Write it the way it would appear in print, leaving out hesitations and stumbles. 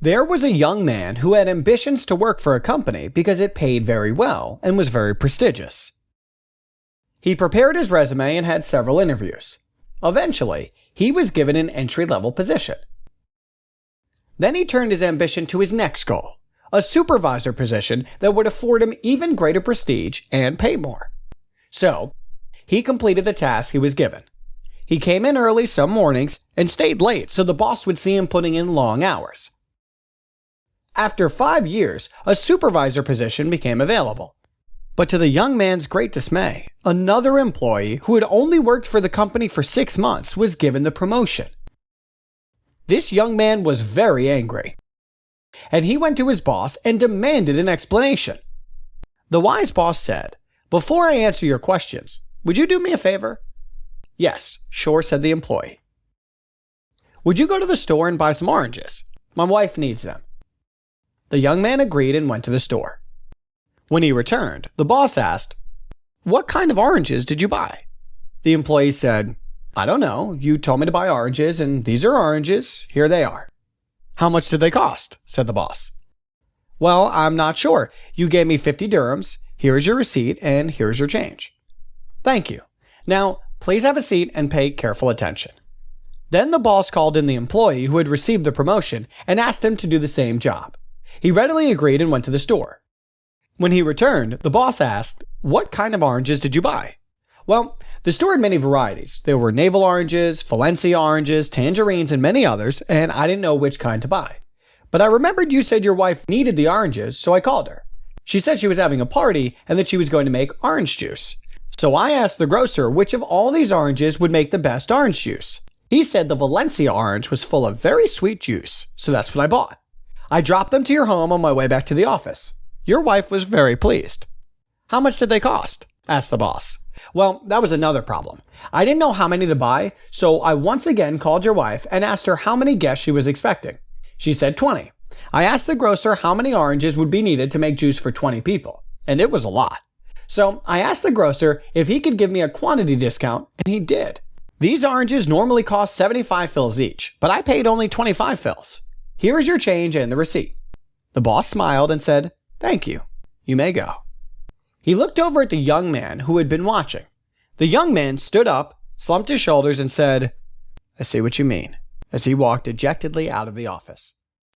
There was a young man who had ambitions to work for a company because it paid very well and was very prestigious. He prepared his resume and had several interviews. Eventually, he was given an entry-level position. Then he turned his ambition to his next goal, a supervisor position that would afford him even greater prestige and pay more. So, he completed the task he was given. He came in early some mornings and stayed late so the boss would see him putting in long hours. After 5 years, a supervisor position became available. But to the young man's great dismay, another employee who had only worked for the company for 6 months was given the promotion. This young man was very angry, and he went to his boss and demanded an explanation. The wise boss said, "Before I answer your questions, would you do me a favor?" "Yes, sure," said the employee. "Would you go to the store and buy some oranges? My wife needs them." The young man agreed and went to the store. When he returned, the boss asked, "What kind of oranges did you buy?" The employee said, "I don't know. You told me to buy oranges, and these are oranges. Here they are." "How much did they cost?" said the boss. "Well, I'm not sure. You gave me 50 dirhams. Here is your receipt, and here is your change." "Thank you. Now, please have a seat and pay careful attention." Then the boss called in the employee who had received the promotion and asked him to do the same job. He readily agreed and went to the store. When he returned, the boss asked, "What kind of oranges did you buy?" Well, the store had many varieties. There were navel oranges, Valencia oranges, tangerines, and many others, and I didn't know which kind to buy. But I remembered you said your wife needed the oranges, so I called her. She said she was having a party and that she was going to make orange juice. So I asked the grocer which of all these oranges would make the best orange juice. He said the Valencia orange was full of very sweet juice, so that's what I bought. I dropped them to your home on my way back to the office. Your wife was very pleased." "How much did they cost?" asked the boss. "Well, that was another problem. I didn't know how many to buy, so I once again called your wife and asked her how many guests she was expecting. She said 20. I asked the grocer how many oranges would be needed to make juice for 20 people, and it was a lot. So I asked the grocer if he could give me a quantity discount, and he did. These oranges normally cost 75 fils each, but I paid only 25 fils. Here is your change and the receipt." The boss smiled and said, "Thank you. You may go." He looked over at the young man who had been watching. The young man stood up, slumped his shoulders, and said, "I see what you mean," as he walked dejectedly out of the office.